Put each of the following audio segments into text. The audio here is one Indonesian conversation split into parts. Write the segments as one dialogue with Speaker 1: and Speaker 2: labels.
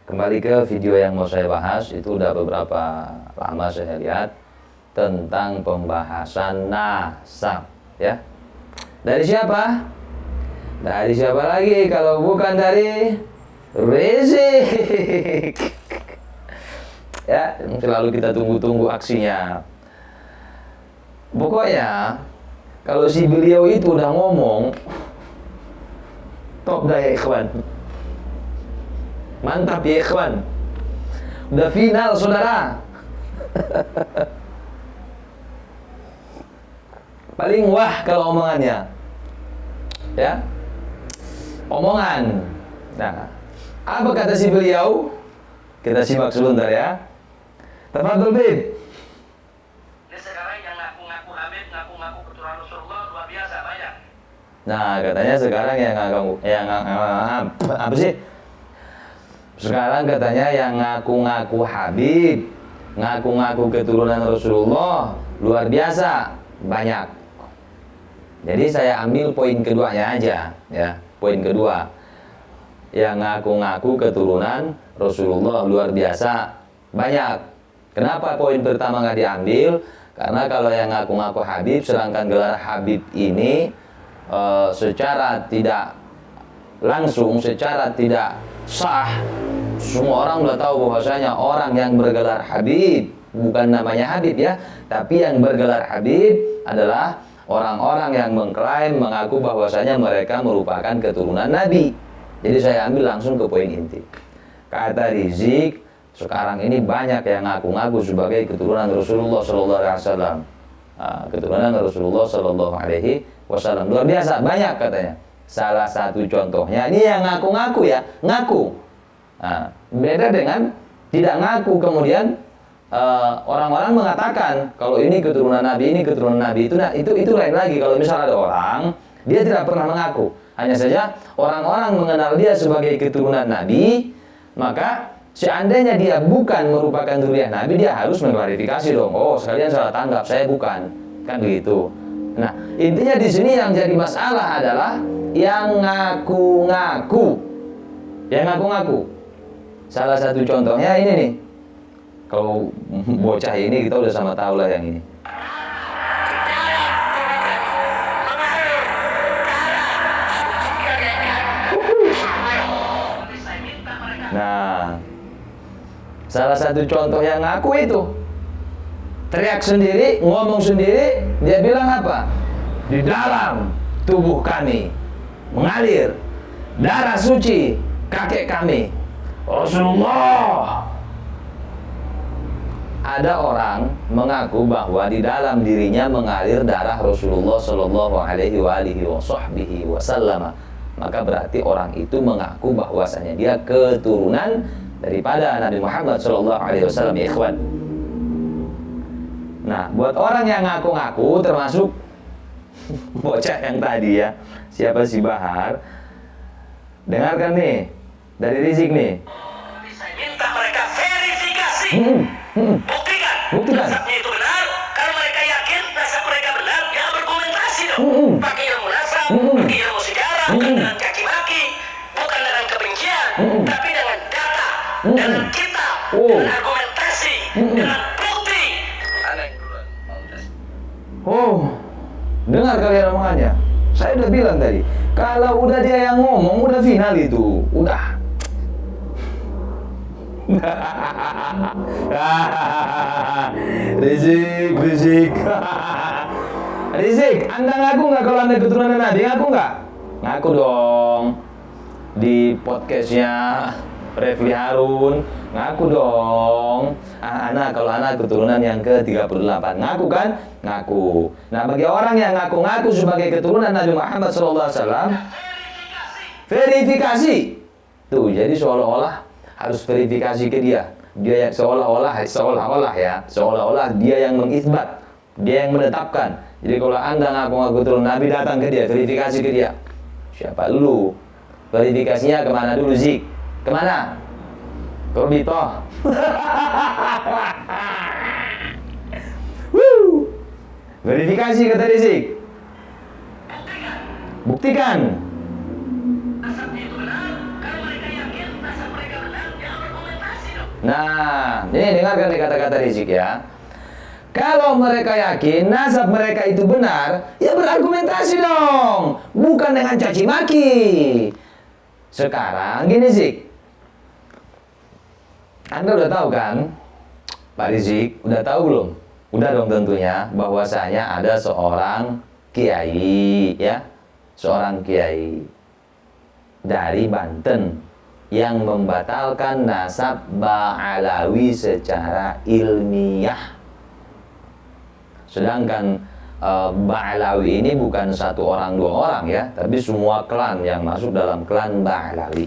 Speaker 1: Kembali ke video yang mau saya bahas, itu udah beberapa lama saya lihat tentang pembahasan nasab, ya. Dari siapa? Dari siapa lagi kalau bukan dari Rizik. Ya, selalu kita tunggu-tunggu aksinya. Pokoknya kalau si beliau itu udah ngomong, top dah ya ikhwan. Mantap ya ikhwan. Udah final saudara. Paling wah kalau omongannya. Ya. Omongan. Nah, apa kata si beliau? Kita simak sebentar ya. Tafadhol Bib.
Speaker 2: Ini sekarang yang ngaku-ngaku Habib, ngaku-ngaku keturunan Rasulullah luar biasa banyak.
Speaker 1: Nah, katanya sekarang apa sih? Sekarang katanya yang ngaku-ngaku Habib, ngaku-ngaku keturunan Rasulullah luar biasa banyak. Jadi saya ambil poin keduanya aja, ya. Poin kedua, yang ngaku-ngaku keturunan Rasulullah luar biasa banyak. Kenapa poin pertama nggak diambil? Karena kalau yang ngaku-ngaku Habib, sedangkan gelar Habib ini secara tidak langsung, secara tidak sah, semua orang udah tahu bahwasanya orang yang bergelar Habib bukan namanya Habib ya, tapi yang bergelar Habib adalah orang-orang yang mengklaim, mengaku bahwasanya mereka merupakan keturunan Nabi. Jadi saya ambil langsung ke poin inti. Kata Rizik, sekarang ini banyak yang ngaku-ngaku sebagai keturunan Rasulullah Sallallahu Alaihi Wasallam. Keturunan Rasulullah Sallallahu Alaihi Wasallam luar biasa banyak katanya. Salah satu contohnya ini yang ngaku-ngaku ya, ngaku. Beda dengan tidak ngaku kemudian orang-orang mengatakan kalau ini keturunan Nabi, ini keturunan Nabi itu. Nah, itu lain lagi. Kalau misal ada orang dia tidak pernah mengaku, hanya saja orang-orang mengenal dia sebagai keturunan Nabi, maka seandainya dia bukan merupakan zuriyah Nabi, dia harus mengklarifikasi dong. Oh, sekalian salah tanggap, saya bukan. Kan begitu. Nah, intinya di sini yang jadi masalah adalah yang ngaku-ngaku. Yang ngaku-ngaku. Salah satu contohnya ini nih. Kalau bocah ini kita udah sama tahu lah yang ini. Nah, salah satu contoh yang ngaku itu teriak sendiri, ngomong sendiri, dia bilang apa? Di dalam tubuh kami mengalir darah suci kakek kami Rasulullah. Ada orang mengaku bahwa di dalam dirinya mengalir darah Rasulullah Sallallahu Alaihi Wasallam. Maka berarti orang itu mengaku bahwasanya dia keturunan daripada Nabi Muhammad Sallallahu Alaihi Wasallam, ya ikhwan. Nah, buat orang yang ngaku-ngaku termasuk bocah yang tadi ya, siapa si Bahar, dengarkan nih dari Rizik nih.
Speaker 2: Saya minta mereka verifikasi, buktikan nasabnya itu benar. Kalau mereka yakin nasab mereka benar, ya berkomentasi dong. Pakai ilmu nasab, pakai ilmu sejarah, bukan dengan caci maki, bukan dengan kebencian, tapi dengan data, dengan kitab, dengan argumentasi, dengan bukti. Ada yang duluan mau tes.
Speaker 1: Oh, dengar kalian omongannya. Saya udah bilang tadi, kalau udah dia yang ngomong, udah final itu, udah. Rizik. Rizik, Anda ngaku nggak kalau Anda keturunan Nabi? Ngaku nggak? Ngaku dong. Di podcastnya Refli Harun, ngaku dong. Anak kalau anak keturunan yang ke-38, ngaku kan? Ngaku. Nah, bagi orang yang ngaku-ngaku sebagai keturunan Nabi Muhammad SAW, verifikasi. Tuh, jadi seolah-olah harus verifikasi ke dia. Dia yang seolah-olah dia yang mengisbat, dia yang menetapkan. Jadi kalau Anda ngaku-ngaku keturunan Nabi, datang ke dia, verifikasi ke dia. Siapa lu? Verifikasinya kemana dulu, Zik? Kemana? Korbito. Verifikasi kata Rizik. Buktikan.
Speaker 2: Nasabnya itu benar. Kalau mereka yakin nasab mereka benar, ya berkomentasi
Speaker 1: Nah, ini dengarkan nih kata-kata Rizik ya. Kalau mereka yakin nasab mereka itu benar, ya berargumentasi dong, bukan dengan caci maki. Sekarang gini Zik, Anda udah tahu kan, Pak Rizik, udah tahu belum? Udah dong tentunya, bahwasanya ada seorang kiai ya, seorang kiai dari Banten yang membatalkan nasab Ba'alawi secara ilmiah. Sedangkan Ba'alawi ini bukan satu orang dua orang ya, tapi semua klan yang masuk dalam klan Ba'alawi.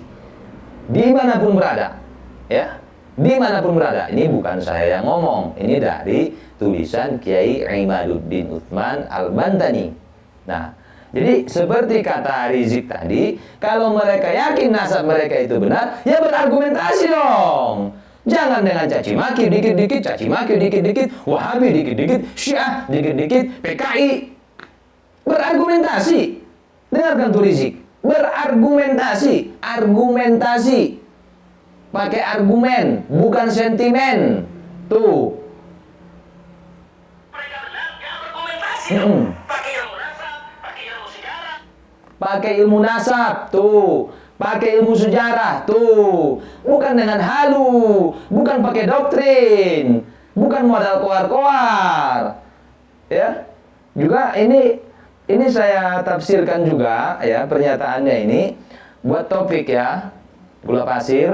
Speaker 1: Dimanapun berada, ya, dimanapun berada. Ini bukan saya yang ngomong, ini dari tulisan Kiai Imaduddin Utsman Al-Bantani. Nah, jadi seperti kata Rizik tadi, kalau mereka yakin nasab mereka itu benar, ya berargumentasi dong. Jangan dengan caci maki dikit-dikit, caci maki dikit-dikit, Wahabi dikit-dikit, Syiah dikit-dikit, PKI. Berargumentasi. Dengarkan tuh Rizik. Berargumentasi, argumentasi. Pakai argumen, bukan sentimen. Tuh.
Speaker 2: Mereka benar, ya argumentasi. Pakai ilmu nasab, pakai ilmu sejarah.
Speaker 1: Pakai ilmu nasab, tuh. Pakai ilmu sejarah, tuh. Bukan dengan halu, bukan pakai doktrin, bukan modal koar-koar. Ya. Juga ini saya tafsirkan juga ya pernyataannya ini buat topik ya. Gula pasir.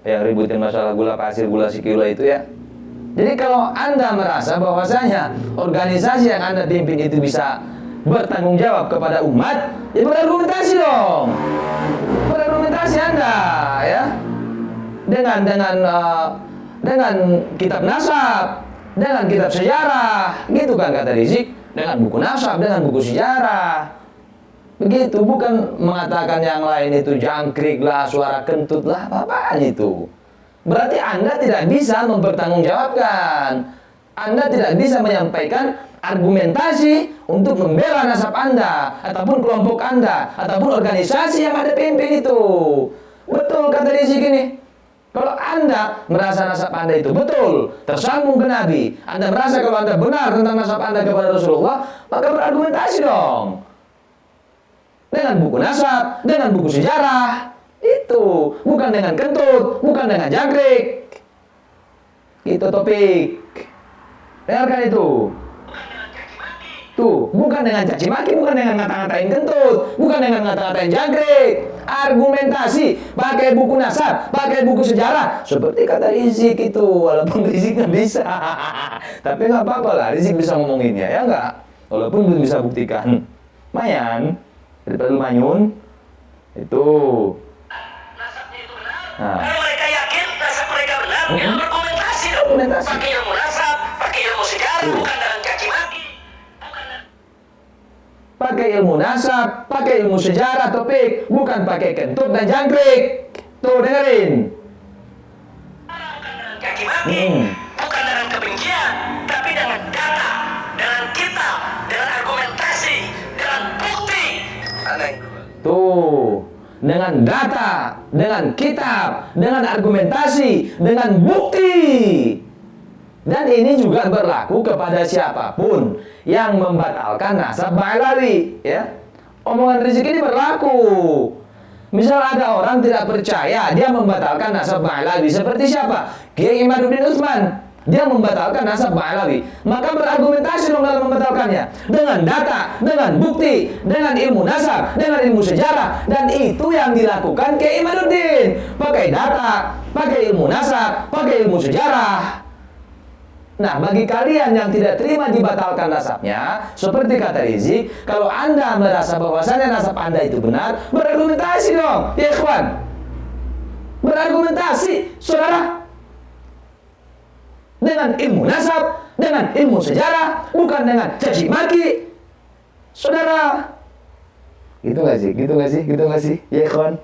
Speaker 1: Yang ributin masalah gula pasir, gula sikila itu ya. Jadi kalau Anda merasa bahwasanya organisasi yang Anda pimpin itu bisa bertanggung jawab kepada umat, ya berargumentasi dong. Berargumentasi Anda ya. Dengan kitab nasab, dengan kitab sejarah, gitu kan kata Rizik, dengan buku nasab, dengan buku sejarah. Begitu, bukan mengatakan yang lain itu jangkrik lah, suara kentut lah, apa-apaan itu. Berarti Anda tidak bisa mempertanggungjawabkan. Anda tidak bisa menyampaikan argumentasi untuk membela nasab Anda, ataupun kelompok Anda, ataupun organisasi yang Anda pimpin itu. Betul kata Rizik ini. Kalau Anda merasa nasab Anda itu betul, tersambung ke Nabi, Anda merasa kalau Anda benar tentang nasab Anda kepada Rasulullah, maka berargumentasi dong. Dengan buku nasab, dengan buku sejarah. Itu, bukan dengan kentut, bukan dengan jangkrik. Itu topik. Dengarkan itu. Tuh, bukan dengan caci maki, bukan dengan ngata-ngatain kentut, bukan dengan ngata-ngatain jangkrik. Argumentasi, pakai buku nasab, pakai buku sejarah. Seperti kata Rizik itu, walaupun Rizik nggak bisa. Tapi nggak apa-apa lah, Rizik bisa ngomonginnya, ya nggak? Walaupun belum bisa buktikan. Mayan, daripada lu manyun, itu.
Speaker 2: Nasabnya itu benar.
Speaker 1: Nah.
Speaker 2: Kalau mereka yakin nasab mereka benar, ya berkomentasi dong. Pakai ilmu nasab, pakai ilmu sejarah, bukan dengan caci maki.
Speaker 1: Pakai ilmu nasab, pakai ilmu sejarah topik, bukan pakai kentut dan jangkrik. Tuh dengerin.
Speaker 2: Bukan dengan caci maki, bukan dengan kebencian, tapi dengan data, dengan kitab, dengan argumentasi, dengan bukti. Aneh.
Speaker 1: Tuh, dengan data, dengan kitab, dengan argumentasi, dengan bukti. Dan ini juga berlaku kepada siapapun yang membatalkan nasab Ba'alawi, ya. Omongan Rizik ini berlaku. Misal ada orang tidak percaya, dia membatalkan nasab Ba'alawi. Seperti siapa? Kiai Imaduddin Utsman. Dia membatalkan nasab Ba'alawi. Maka berargumentasi dong dalam membatalkannya. Dengan data, dengan bukti, dengan ilmu nasab, dengan ilmu sejarah. Dan itu yang dilakukan Kiai Imaduddin. Pakai data, pakai ilmu nasab, pakai ilmu sejarah. Nah, bagi kalian yang tidak terima dibatalkan nasabnya, seperti kata Rizik, kalau Anda merasa bahwasannya nasab Anda itu benar, berargumentasi dong, ya ikhwan. Berargumentasi, saudara. Dengan ilmu nasab, dengan ilmu sejarah, bukan dengan caci maki. Saudara. Gitu gak sih? Gitu gak sih? Gitu gak sih? Ya ikhwan.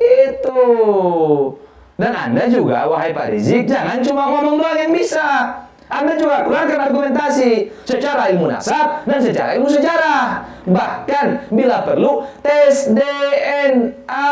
Speaker 1: Itu. Dan Anda juga, wahai Pak Rizik, jangan cuma ngomong doang yang bisa. Anda juga keluarkan argumentasi secara ilmu nasab dan secara ilmu sejarah. Bahkan bila perlu tes DNA.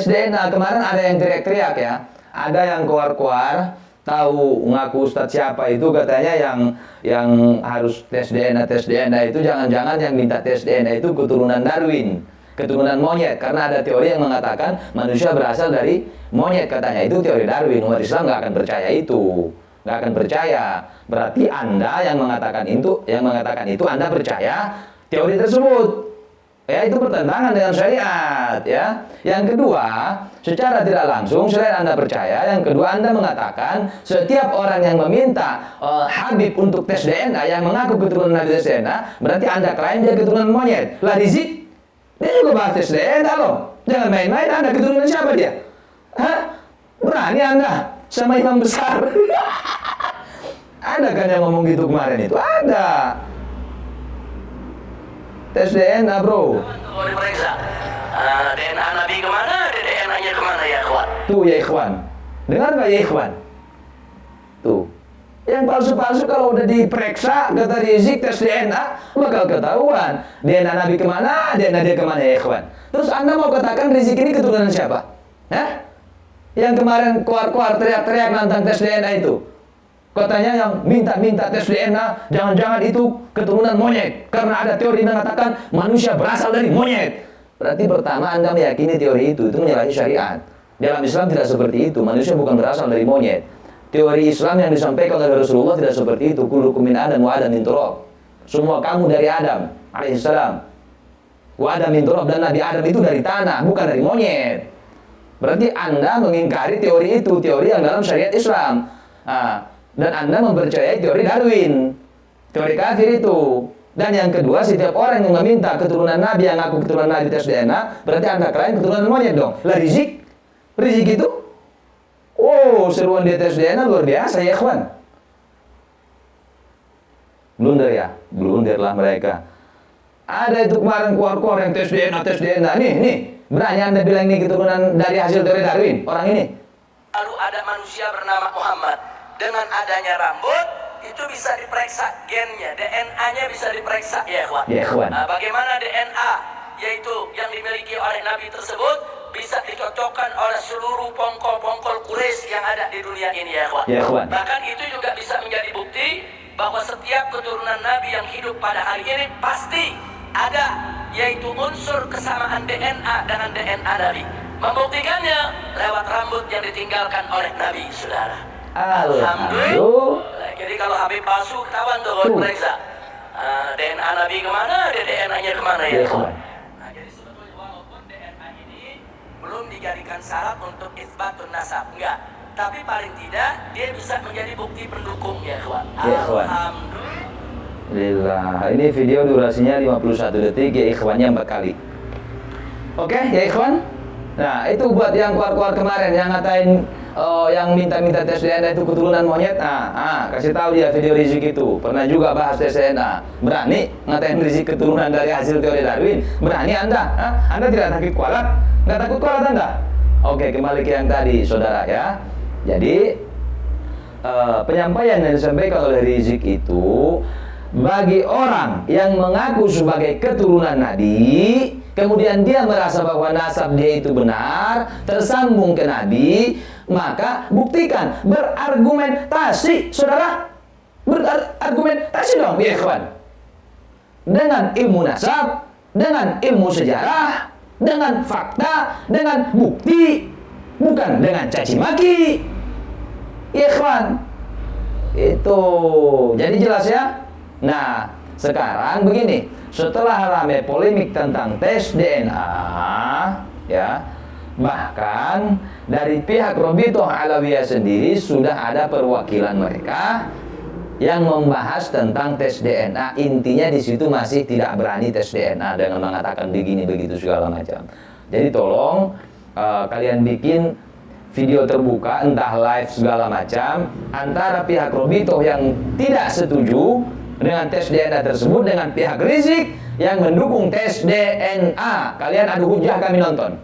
Speaker 1: tes DNA kemarin ada yang teriak-teriak ya, ada yang keluar-keluar tahu ngaku ustadz siapa itu katanya yang harus tes DNA itu jangan-jangan yang minta tes DNA itu keturunan Darwin, keturunan monyet, karena ada teori yang mengatakan manusia berasal dari monyet katanya. Itu teori Darwin. Umat Islam nggak akan percaya itu, nggak akan percaya. Berarti Anda yang mengatakan itu Anda percaya teori tersebut. Ya, itu bertentangan dengan syariat, ya. Yang kedua, secara tidak langsung selain Anda percaya, yang kedua Anda mengatakan setiap orang yang meminta Habib untuk tes DNA yang mengaku keturunan Nabi tes DNA, berarti Anda klaim dia keturunan monyet. Lah Rizik, dia juga bahas tes DNA loh. Jangan main-main, Anda keturunan siapa dia? Hah? Berani Anda sama imam besar? Ada kan yang ngomong gitu kemarin itu? Ada. Tes DNA bro.
Speaker 2: Kalau diperiksa DNA Nabi kemana, DNA-nya kemana ya ikhwan?
Speaker 1: Tuh ya ikhwan, dengar nggak ya ikhwan? Tuh, yang palsu-palsu kalau udah diperiksa kata Rizik tes DNA bakal ketahuan DNA Nabi kemana, DNA dia kemana ya ikhwan. Terus Anda mau katakan Rizik ini keturunan siapa? Hah? Yang kemarin keluar-keluar teriak-teriak nantang tes DNA itu, katanya yang minta tes DNA, jangan-jangan itu keturunan monyet. Karena ada teori mengatakan manusia berasal dari monyet. Berarti pertama Anda meyakini teori itu menyalahi syariat. Dalam Islam tidak seperti itu. Manusia bukan berasal dari monyet. Teori Islam yang disampaikan oleh Rasulullah tidak seperti itu. Kullukum min Adam wa Adam min turab. Semua kamu dari Adam alaihissalam. Wa Adam min turab, dan Nabi Adam itu dari tanah, bukan dari monyet. Berarti Anda mengingkari teori itu, teori yang dalam syariat Islam. Dan Anda mempercayai teori Darwin, teori kafir itu. Dan yang kedua, setiap orang yang meminta keturunan Nabi, yang ngaku keturunan Nabi tes DNA, berarti Anda klaim keturunan monyet dong. Lah Rizik itu, oh seruan dia tes DNA luar biasa ya ikhwan. Blunder ya, blunderlah mereka. Ada itu kemarin keluar-keluar yang tes DNA, nih, berani Anda bilang ini keturunan dari hasil teori Darwin, orang ini.
Speaker 2: Lalu ada manusia bernama Muhammad. Dengan adanya rambut, itu bisa diperiksa gennya, DNA-nya bisa diperiksa ya ikhwan.
Speaker 1: Ya ikhwan.
Speaker 2: Bagaimana DNA, yaitu yang dimiliki oleh Nabi tersebut, bisa dicocokkan oleh seluruh pongkol-pongkol Quraisy yang ada di dunia ini ya ikhwan.
Speaker 1: Ya ikhwan.
Speaker 2: Bahkan itu juga bisa menjadi bukti bahwa setiap keturunan Nabi yang hidup pada hari ini pasti ada, yaitu unsur kesamaan DNA dengan DNA Nabi. Membuktikannya lewat rambut yang ditinggalkan oleh Nabi, saudara. Alhamdulillah. Jadi kalau Habib palsu ketahuan tuh kalau diperiksa DNA Nabi kemana, DNA-nya kemana ya? Nah, jadi sebetulnya walaupun DNA ini belum dijadikan syarat untuk isbatun nasab, enggak. Tapi paling tidak dia bisa menjadi bukti pendukung ya kawan.
Speaker 1: Alhamdulillah. Ini video durasinya 51 detik ya ikhwannya 4 kali. Oke ya ikhwan. Nah itu buat yang keluar-keluar kemarin yang ngatain yang minta-minta tes DNA itu keturunan monyet. Kasih tahu dia video Rizik itu pernah juga bahas tes DNA. Berani ngatain Rizik keturunan dari hasil teori Darwin? Berani Anda? Anda tidak takut kualat? Nggak takut kualat Anda? Oke, kembali ke yang tadi saudara ya. Jadi penyampaian yang disampaikan oleh Rizik itu bagi orang yang mengaku sebagai keturunan Nabi, kemudian dia merasa bahwa nasab dia itu benar, tersambung ke Nabi, maka buktikan, berargumentasi, saudara, berargumentasi dong, ya ikhwan, dengan ilmu nasab, dengan ilmu sejarah, dengan fakta, dengan bukti, bukan dengan caci maki, ya ikhwan. Itu jadi jelas ya. Nah, sekarang begini, setelah ramai polemik tentang tes DNA, ya, bahkan dari pihak Robitoh Alawiyah sendiri sudah ada perwakilan mereka yang membahas tentang tes DNA. Intinya di situ masih tidak berani tes DNA dengan mengatakan begini begitu segala macam. Jadi tolong kalian bikin video terbuka, entah live segala macam, antara pihak Robitoh yang tidak setuju dengan tes DNA tersebut dengan pihak Rizik yang mendukung tes DNA. Kalian adu hujah, kami nonton.